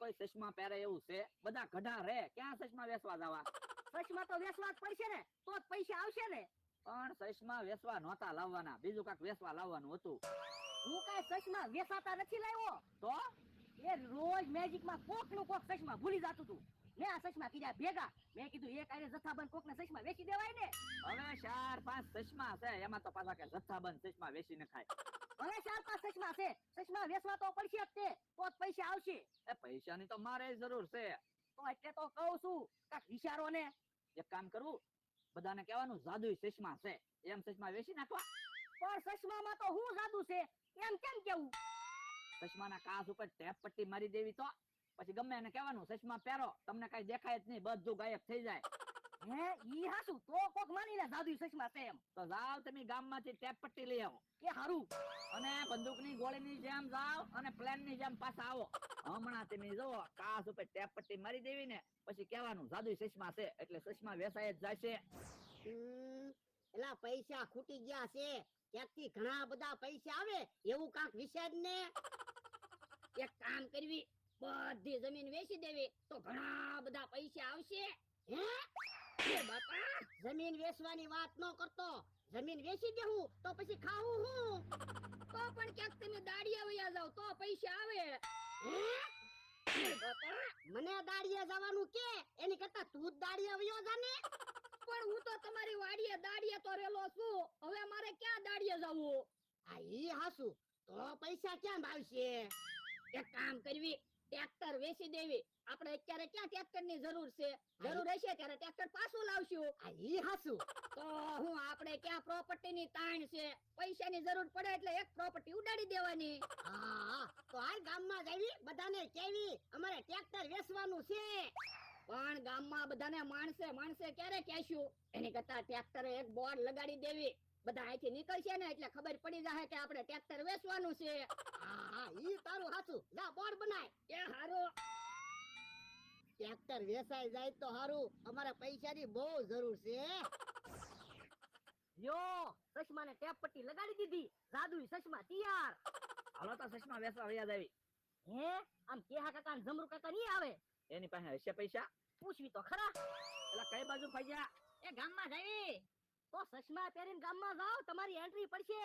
કોઈ ચશ્મા પહેરે એવું છે? બધા ગઢા રે, ક્યાં ચશ્મા વેચવા જવા? ચશ્મા તો વેચવા જ પડશે ને, તો જ પૈસા આવશે ને. પણ ચશ્મા વેચવા નહોતા લાવવાના, બીજું કાંઈક વેચવા લાવવાનું હતું. હું કાંઈ ચશ્મા વેચાતા નથી લાવ્યો. તો એ રોજ મેજિકમાં કોક નું કોક ચશ્મા ભૂલી જતું તું. મેં આ ચશ્મા કીધા ભેગા. મેં કીધું એક આરે જથ્થાબંધ કોક ના ચશ્મા વેચી દેવાય ને. હવે 4-5 ચશ્મા છે, એમાં તો પાછા કે જથ્થાબંધ ચશ્મા વેચી ન ખાય. હવે 4-5 ચશ્મા છે, ચશ્મા વેચવા તો પડશે જ તે, તો જ પૈસા આવશે. એ પૈસાની તો મારે જરૂર છે. તો એટલે તો કહું છું, કાંઈક વિચારો ને. એક કામ કરવું, બધાને કહેવાનું જાદુઈ ચશ્મા છે, એમ ચશ્મા વેચી નાખવા. પણ ચશ્મામાં તો હું જાદુ છે એમ કેમ કેવું? ચશ્માના કાચ ઉપર ટેપ પટ્ટી મારી દેવી, તો પછી ગમે એને કહેવાનું ચશ્મા પહેરો, તમને કઈ દેખાય જ નહીં, બધું ગાયબ થઈ જાય. હે ઈ હાસુ તો કોક માની લે જાદુઈ ચશ્મા છે એમ. તો જાવ તમે ગામમાંથી ટેપ પટ્ટી લઈ આવો, એ હારું. અને બંદૂકની ગોળીની જેમ જાવ અને પ્લેનની જેમ પાછા આવો. હમણાં તમે જુઓ, કાચ ઉપર ટેપ પટ્ટી મારી દેવી ને પછી કહેવાનું જાદુઈ ચશ્મા છે, એટલે ચશ્મા વેચાય જ જશે. એલા પૈસા ખૂટી ગયા છે, ક્યાંકથી ઘણા બધા પૈસા આવે એવું કાંક વિચાર ને. એક કામ કરવી, બધી જમીન વેચી દેવી તો ઘણા બધા પૈસા આવશે. હે એ બાપા, જમીન વેચવાની વાત ન કરતો. જમીન વેચી દેવું તો પછી ખાવું હું? તો પણ ક્યાંક તમે દાડિયા વયા જાવ તો પૈસા આવે. હે એ બાપા, મને દાડિયા જવાનું કે એની કરતા તું જ દાડિયા વયો જા ને. પણ હું તો તમારી વાડીએ દાડિયા તો રેલો છું, હવે મારે ક્યાં દાડિયા જવું? આ ઈ હાસુ, તો પૈસા ક્યાં આવશે? એક કામ કરવી, ટ્રેક્ટર વેચી દેવી. આપણે અત્યારે ક્યાં ટ્રેક્ટર ની જરૂર છે? જરૂર હશે ત્યારે ટ્રેક્ટર પાછું લાવશું. આ ઈ હાસુ, તો હું આપણે ક્યાં પ્રોપર્ટી ની તાણ છે, પૈસાની જરૂર પડે એટલે એક પ્રોપર્ટી ઉડાડી દેવાની. હા, તો આ ગામમાં જવી, બધાને કહેવી અમારે ટ્રેક્ટર વેચવાનું છે. પણ ગામમાં બધાને માણસે ક્યારે કહેશું? એની કરતા ટ્રેક્ટર એક બોર્ડ લગાડી દેવી, બધા અહીંથી નીકળશે ને એટલે ખબર પડી જાય કે આપણે ટ્રેક્ટર વેચવાનું છે. હા, ઈ તારું હાચું. જા બોર્ડ બનાય. એ હારું. ટ્રેક્ટર વેચાઈ જાય તો હારું, અમારે પૈસાની બહુ જરૂર છે. યો ચશ્માને ટેપ પટ્ટી લગાડી દીધી, જાદુઈ ચશ્મા તૈયાર. હાલો તો ચશ્મા વેચવા વયા જાવી. હે આમ કેહા કાકા ને જમરૂ કાકા નહીં આવે? એની પાસે હશે પૈસા? પૂછવી તો ખરા. એટલે કઈ બાજુ ફાગ્યા? એ ગામમાં જાવી તો ચશ્મા પહેરીને ગામમાં જાવ, તમારી એન્ટ્રી પડશે.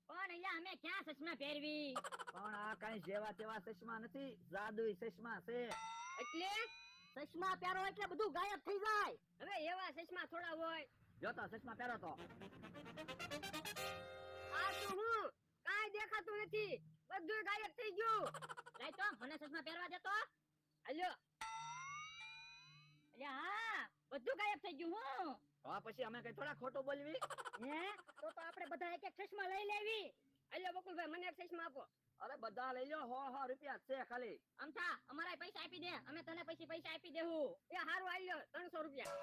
પણ અહીંયા અમે ક્યાં ચશ્મા પહેરવી? પણ આ કઈ જેવા તેવા ચશ્મા નથી, જાદુઈ ચશ્મા છે. એટલે ચશ્મા પહેરો એટલે બધું ગાયબ થઈ જાય. હવે એવા ચશ્મા થોડા હોય. જો તો ચશ્મા પહેરો તો. આ શું હું? કાઈ દેખાતું નથી, બધું ગાયબ થઈ ગયું. લાઈ તો મને ચશ્મા પહેરવા દે તો. હાલ્યો. અલ્યા હા, બધું ગાયબ થઈ ગયું. હું હવે પછી અમે કઈ થોડા ખોટું બોલવી? હે તો આપણે બધા એક એક ચશ્મા લઈ લેવી. અલ્યો બકુલભાઈ, મને એક ચશ્મા આપો. અરે બધા લઈ લો, 100 રૂપિયા છે ખાલી. અમથા અમારા પૈસા આપી દે, અમે તને પછી પૈસા આપી દેવું. એ હારું આલ્યો 300 રૂપિયા.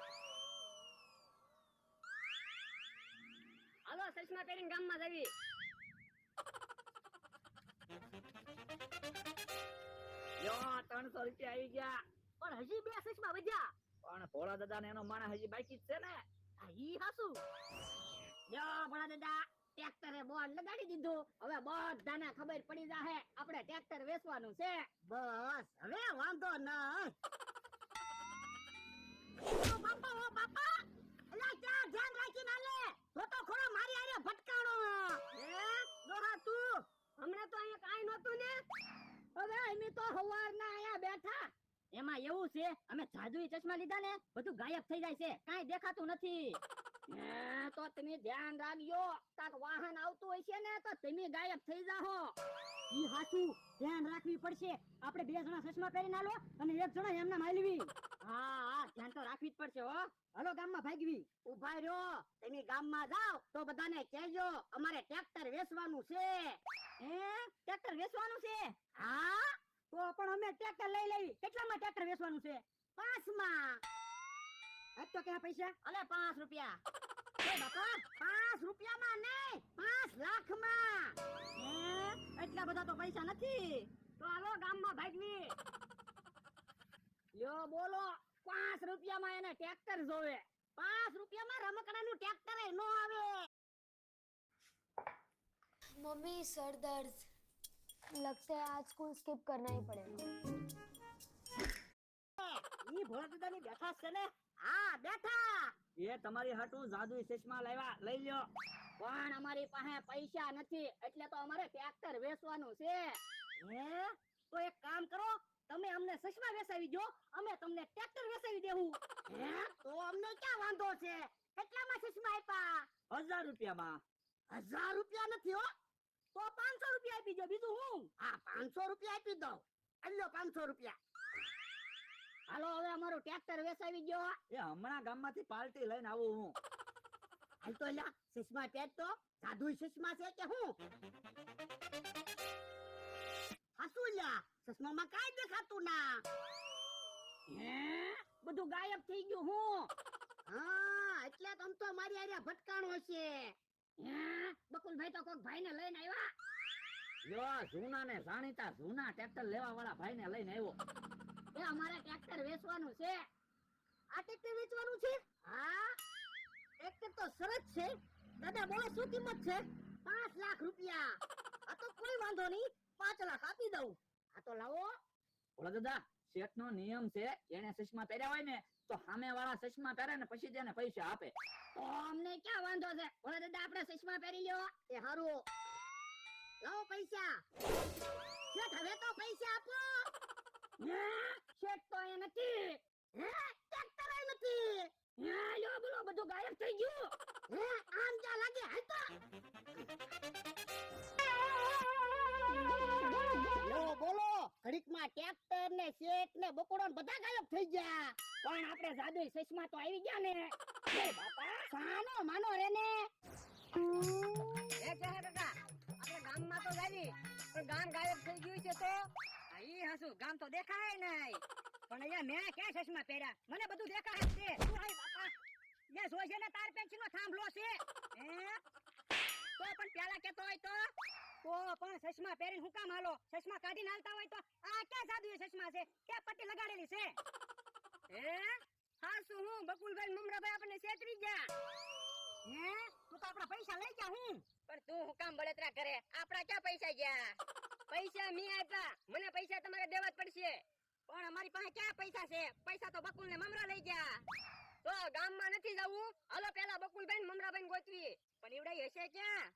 હાલો ચશ્મા પહેરીને ગામમાં જવી. યો 300 રૂપિયા આવી ગયા. પણ હજી 2 ચશ્મા વધ્યા. પણ ભોળા દાદા ને એનો માણસ હજી બાકી જ છે ને. આ ઈ હાસુ. યો ભણા દાદા, ટ્રેક્ટરે બોર્ડ લગાડી દીધું, હવે બધાને ખબર પડી જાહે આપણે ટ્રેક્ટર વેચવાનું છે. બસ હવે વાંધો નહીં. ઓ બાપા, એલા ક્યાં ધ્યાન રાખીને આલે, તો તો ખોરો મારી આરે ભટકાણો. હે દોહા તું, હમણે તો અહીંયા કાઈ નહોતું ને, હવે અમે તો હવારના અહીંયા બેઠા. એમાં એવું છે, અમે જાદુઈ ચશ્મા લીધા ને બધું ગાયબ થઈ જાય છે, કાઈ દેખાતું નથી. હે તો તમે ધ્યાન રાખજો, કાક વાહન આવતું હોય છે ને તો તમે ગાયબ થઈ જાહો. ઈ હાચું, ધ્યાન રાખવી પડશે. આપણે 2 જણા ચશ્મા પહેરીને આલો અને 1 જણા એમના માલવી. હા, ધ્યાન તો રાખવી જ પડશે હો. હાલો ગામમાં ભાગવી. ઉભા રહ્યો, તમે ગામમાં જાવ તો બધાને કહેજો અમારે ટ્રેક્ટર વેચવાનું છે. હે ટ્રેક્ટર વેચવાનું છે? હા, તો પણ અમે ટ્રેક્ટર લઈ લેવી. કેટલામાં ટ્રેક્ટર વેચવાનું છે? 5માં. આજ તો ક્યાં પૈસા? અલે 5 રૂપિયા. એ બાપા, 5 રૂપિયામાં નહીં, 5 લાખમાં. હે એટલા બધા તો પૈસા નથી. તો હાલો ગામમાં ભાગવી. લ્યો બોલો, 5 રૂપિયામાં એને ટ્રેક્ટર જોવે. 5 રૂપિયામાં રમકડાનું ટ્રેક્ટર નો આવે. मम्मी सर दर्द, लगता है आज स्कूल स्किप करना ही पड़ेगा। ભોળા દાદાની બેઠા છે ને? હા બેઠા. એ તમારી હાટુ જાદુઈ ચશ્મા લાવ્યા, લઈ લ્યો. પણ અમારી પાસે પૈસા નથી એટલે તો અમારે ટ્રેક્ટર વેચવાનું છે. હે તો એક કામ કરો, તમે અમને ચશ્મા વેચાવી દો, અમે તમને ટ્રેક્ટર વેચાવી દેવું. હે તો અમને ક્યાં વાંધો છે? કેટલામાં ચશ્મા આપ્યા? 1000 રૂપિયામાં. 1000 રૂપિયા નથી હો. તો 500 રૂપિયા આપી દો, બીજું હું. હા 500 રૂપિયા આપી દઉં. અલ્યો 500 રૂપિયા. હાલો હવે અમારું ટ્રેક્ટર વેચાવી દો. એ હમણાં ગામમાંથી પાર્ટી લઈને આવું હું. હાલ તો લ્યા ચશ્મા પહેર તો. જાદુઈ ચશ્મા છે કે હું? હાસુ લ્યા ચશ્મામાં કાંઈ દેખાતું ના. હે બધું ગાયબ થઈ ગયું હું? હા એટલે તમ તો મારી આર્યા ભટકાણો છે. હે બકુલભાઈ તો કોક ભાઈને લઈને આવ્યા. લ્યો જૂના ને જાણીતા જૂના ટ્રેક્ટર લેવા વાળા ભાઈને લઈને આવ્યો. એ અમારે ટ્રેક્ટર વેચવાનું છે. આ ટ્રેક્ટર વેચવાનું છે? હા ટ્રેક્ટર તો સરસ છે. દાદા બોલો શું કિંમત છે? 5 લાખ રૂપિયા. આ તો કોઈ વાંધો નહીં, 5 લાખ આપી દઉં. આ તો લાવો. ભોળા દાદા શેઠનો નિયમ છે, એને ચશ્મા પહેર્યા હોય ને તો સામે વાળા ચશ્મા પહેરે ને પછી તેને પૈસા આપે. તો અમને ક્યાં વાંધો છે? ભોળા દાદા આપણે ચશ્મા પહેરી લ્યો. એ હારું. લાવો પૈસા. શેઠ હવે તો પૈસા આપો. હે શેઠ તો અહીંયા નથી. હે ટ્રેક્ટર ય નથી. હે લ્યો બોલો બધું ગાયબ થઈ ગયું. હે આમ ક્યાં લાગે? હાલ તો. લો બોલો ઘડીકમાં ટ્રેક્ટર ને શેઠ ને બકોડો ને બધા ગાયબ થઈ ગયા. પણ આપણે જાદુઈ ચશ્મા તો આવી ગયા ને. એ બાપા સાનો માનો રે ને. એ કહે દાદા, આપણે ગામમાં તો જાવી, પણ ગામ ગાયબ થઈ ગયું છે તો? ઈ હાસુ ગામ તો દેખાય નહીં. પણ અહીંયા મેં ક્યાં ચશ્મા પહેર્યા? મને બધું દેખાય જ છે. શું આય બાપા? યે જોજે ને તાર પેન્સિલનો થાંભલો છે. હે તો પણ પેલા કેતો હોય તો પણ ચશ્મા પહેરીને હું કામ હાલો? ચશ્મા કાઢીને હાલતા હોય તો આ ક્યાં જાદુઈ ચશ્મા છે? ક્યાં પટ્ટી લગાડેલી છે? હે હાસુ હું બકુલભાઈ મમરાભાઈ આપણને છેતરી ગયા. હે તું તો આપણા પૈસા લઈ ગયા હું? પણ તું હું કામ બળતરા કરે? આપણા ક્યાં પૈસા ગયા? પૈસા મી આપ્યા, મને પૈસા તમારે દેવા જ પડશે. પણ અમારી પાસે ક્યાં પૈસા છે? પૈસા તો બકુલ ને મમરા લઈ ગયા. તો ગામમાં નથી જવું, હાલો પેલા બકુલભાઈ ને મમરાભાઈ ને ગોતવી. પણ ઈવડાઈ હશે ક્યાં?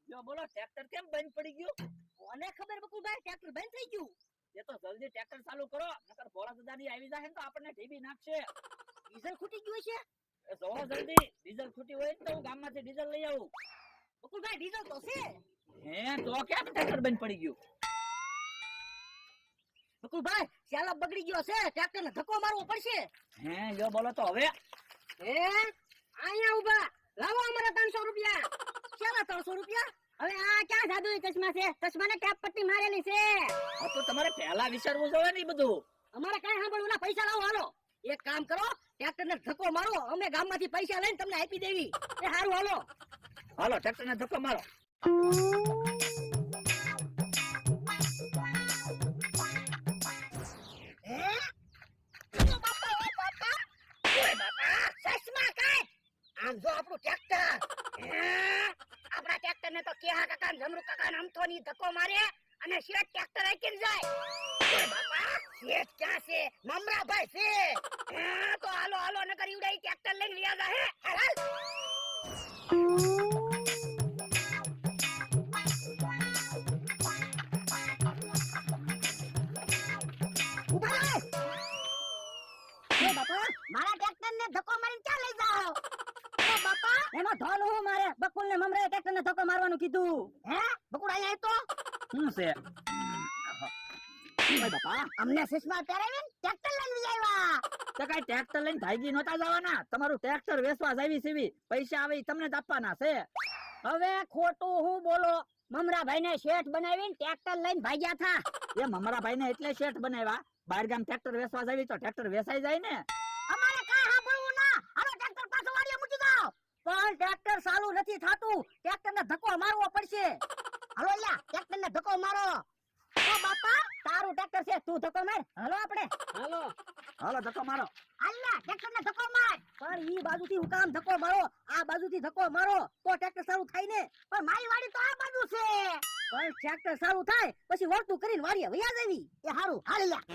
લ્યો બોલો ટ્રેક્ટર કેમ બંધ પડી ગયું? કોને ખબર બકુલભાઈ, ટ્રેક્ટર બંધ થઈ ગયું. એ તો જલ્દી ટ્રેક્ટર ચાલુ કરો, નકર ભોળા દાદાની આવી જાય ને તો આપણને ઢીબી નાખશે. ડીઝલ ખૂટી ગયું છે. એ જોવો જલ્દી, ડીઝલ ખૂટી હોય ને તો હું ગામમાંથી ડીઝલ લઈ આવું. બકુલભાઈ ડીઝલ તો છે. હે તો કેમ ટ્રેક્ટર બંધ પડી ગયું? બકુલભાઈ ચાલક બગડી ગયો છે, ટ્રેક્ટર ને ધક્કો મારવો પડશે. હે લ્યો બોલો તો હવે. હે અહીંયા ઉભા લાવો અમારા 300 રૂપિયા. ચાલા 300 રૂપિયા. હવે આ ક્યાં જાદુઈ ચશ્મા છે? ચશ્માને ટેપ પટ્ટી મારેલી છે. આ તો તમારે પહેલા વિચારવું જોઈએ ને ઈ બધું. અમારે કાંઈ સાંભળવું ના, પૈસા લાવો હાલો. એક કામ કરો, ટ્રેક્ટર ને ધક્કો મારો, અમે ગામમાંથી પૈસા લઈને તમને આપી દેવી. એ હારું હાલો. હાલો ટ્રેક્ટર ને ધક્કો મારો. આમ જો આપણું ટ્રેક્ટર. આપણા ટ્રેક્ટર ને તો કેહા કાકા ને જમરૂ કાકા ને અમથો ની ધક્કો મારે અને શેઠ ટ્રેક્ટર આકીને જાય. ઓય બાપા શેઠ ક્યાં છે? મમરાભાઈ છે. તો હાલો હાલો નકર ઈવડાઈ ટ્રેક્ટર લઈને વ્યા જા. હે હાલ ઉભા રહો. એ બાપા મારા ટ્રેક્ટર ને ધક્કો મારીને ક્યાં લઈ જાઓ? બાપા એમાં ધોલ હું મારે બકુલ ને મમરાએ ટ્રેક્ટર ને ધક્કો મારવાનું કીધું. હે બકુડ અહીંયા તો શું છે? ઓય બાપા અમને ચશ્મા પહેરાવીને ટ્રેક્ટર લઈને આવ્યા. તો કઈ ટ્રેક્ટર લઈને ભાગી નહોતા જવાના, તમારું ટ્રેક્ટર વેચવા જાવી સીવી, પૈસા આવે ઈ તમને જ આપવાના છે. હવે ખોટું હું બોલો? મમરાભાઈ ને શેઠ બનાવીને ટ્રેક્ટર લઈને ભાગ્યા થા. એ મમરાભાઈ ને એટલે શેઠ બનાવ્યા, બહાર ગામ ટ્રેક્ટર વેચવા જાવી તો ટ્રેક્ટર વેચાઈ જાય ને. અમારે કાંઈ સાંભળવું ના. હાલો ટ્રેક્ટર પાછો વાડીએ મૂકી જાઓ. પણ ટ્રેક્ટર ચાલુ નથી થાતું, ટ્રેક્ટર ને ધક્કો મારવો પડશે. હાલો લ્યા ટ્રેક્ટર ને ધક્કો મારો. ઓ બાપા તારું ટ્રેક્ટર છે, તું ધક્કો માર. હાલો આપણે. હાલો ધક્કો મારો. હાલ્યા ટ્રેક્ટર ને ધક્કો માર. પણ ઈ બાજુથી હું કામ ધક્કો મારો, આ બાજુથી ધક્કો મારો તો ટ્રેક્ટર સારું થાય ને. પણ મારી વાડી તો આ બાજુ છે. પણ ટ્રેક્ટર સારું થાય પછી વળતું કરીને વાડીએ વયા જવી. એ હારું હાલ લ્યા.